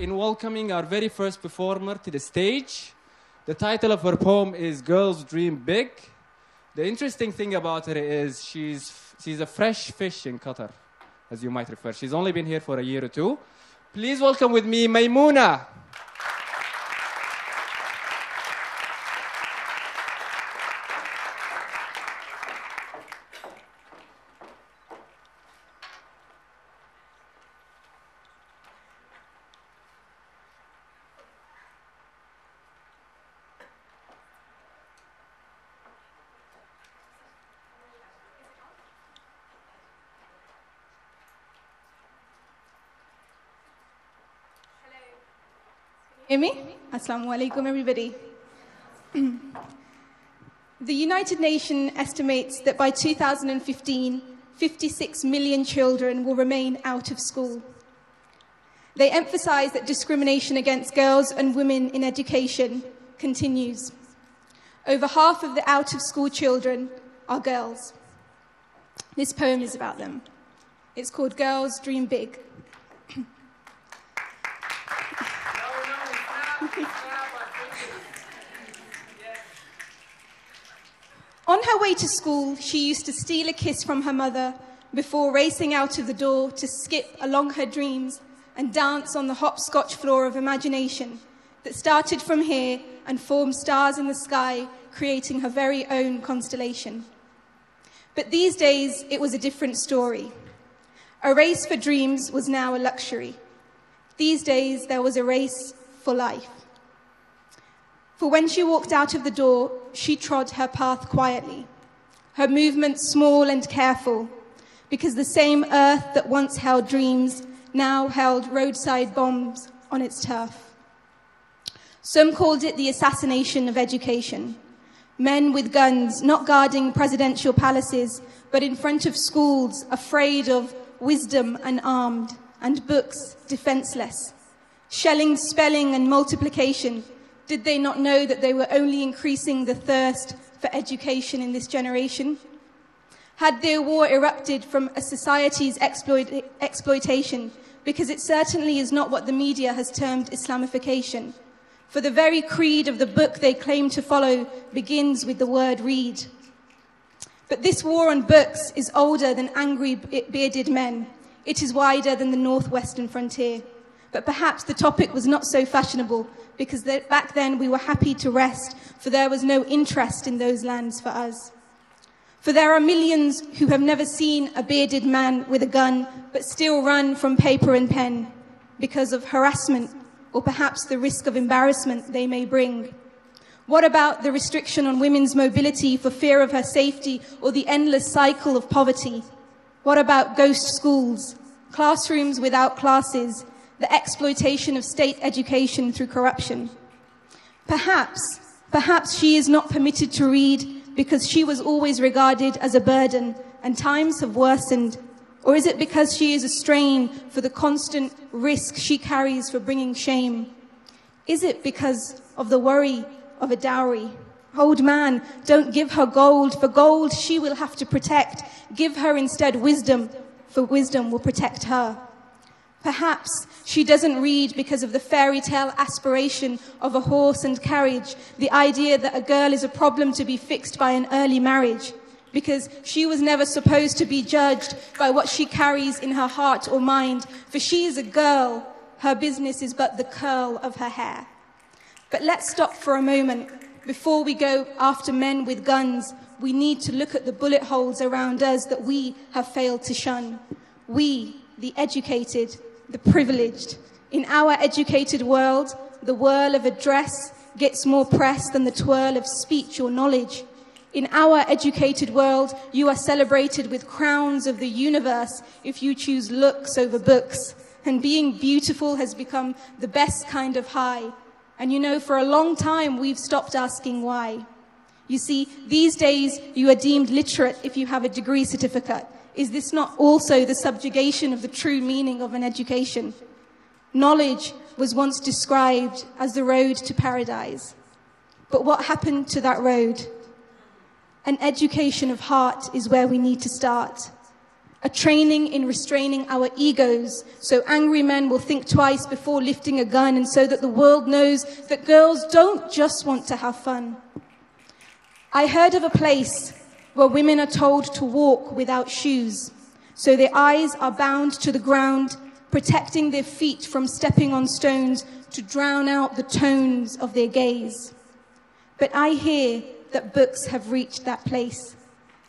in welcoming our very first performer to the stage. The title of her poem is Girls Dream Big. The interesting thing about her is she's a fresh fish in Qatar, as you might refer. She's only been here for a year or two. Please welcome with me Memoonah. Hear me? Assalamu alaikum, everybody. The United Nations estimates that by 2015, 56 million children will remain out of school. They emphasize that discrimination against girls and women in education continues. Over half of the out-of-school children are girls. This poem is about them. It's called Girls Dream Big. On her way to school, she used to steal a kiss from her mother before racing out of the door to skip along her dreams and dance on the hopscotch floor of imagination that started from here and formed stars in the sky, creating her very own constellation. But these days, it was a different story. A race for dreams was now a luxury. These days, there was a race for life. For when she walked out of the door, she trod her path quietly, her movements small and careful, because the same earth that once held dreams now held roadside bombs on its turf. Some called it the assassination of education. Men with guns, not guarding presidential palaces, but in front of schools, afraid of wisdom and armed, and books defenseless. Shelling spelling and multiplication. Did they not know that they were only increasing the thirst for education in this generation? Had their war erupted from a society's exploitation, because it certainly is not what the media has termed Islamification. For the very creed of the book they claim to follow begins with the word read. But this war on books is older than angry bearded men. It is wider than the northwestern frontier. But perhaps the topic was not so fashionable, because back then we were happy to rest, for there was no interest in those lands for us. For there are millions who have never seen a bearded man with a gun, but still run from paper and pen, because of harassment, or perhaps the risk of embarrassment they may bring. What about the restriction on women's mobility for fear of her safety, or the endless cycle of poverty? What about ghost schools, classrooms without classes, the exploitation of state education through corruption? Perhaps she is not permitted to read because she was always regarded as a burden and times have worsened. Or is it because she is a strain for the constant risk she carries for bringing shame? Is it because of the worry of a dowry? Old man, don't give her gold, for gold she will have to protect. Give her instead wisdom, for wisdom will protect her. Perhaps she doesn't read because of the fairy tale aspiration of a horse and carriage, the idea that a girl is a problem to be fixed by an early marriage, because she was never supposed to be judged by what she carries in her heart or mind, for she is a girl, her business is but the curl of her hair. But let's stop for a moment. Before we go after men with guns, we need to look at the bullet holes around us that we have failed to shun. We, the educated, the privileged. In our educated world, the whirl of a dress gets more press than the twirl of speech or knowledge. In our educated world, you are celebrated with crowns of the universe if you choose looks over books. And being beautiful has become the best kind of high. And you know, for a long time, we've stopped asking why. You see, these days, you are deemed literate if you have a degree certificate. Is this not also the subjugation of the true meaning of an education? Knowledge was once described as the road to paradise. But what happened to that road? An education of heart is where we need to start. a training in restraining our egos, so angry men will think twice before lifting a gun, and so that the world knows that girls don't just want to have fun. I heard of a place where women are told to walk without shoes, so their eyes are bound to the ground, protecting their feet from stepping on stones to drown out the tones of their gaze. But I hear that books have reached that place,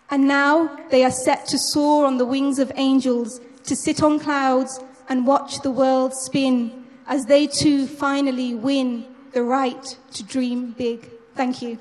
and now they are set to soar on the wings of angels, to sit on clouds and watch the world spin, as they too finally win the right to dream big. Thank you.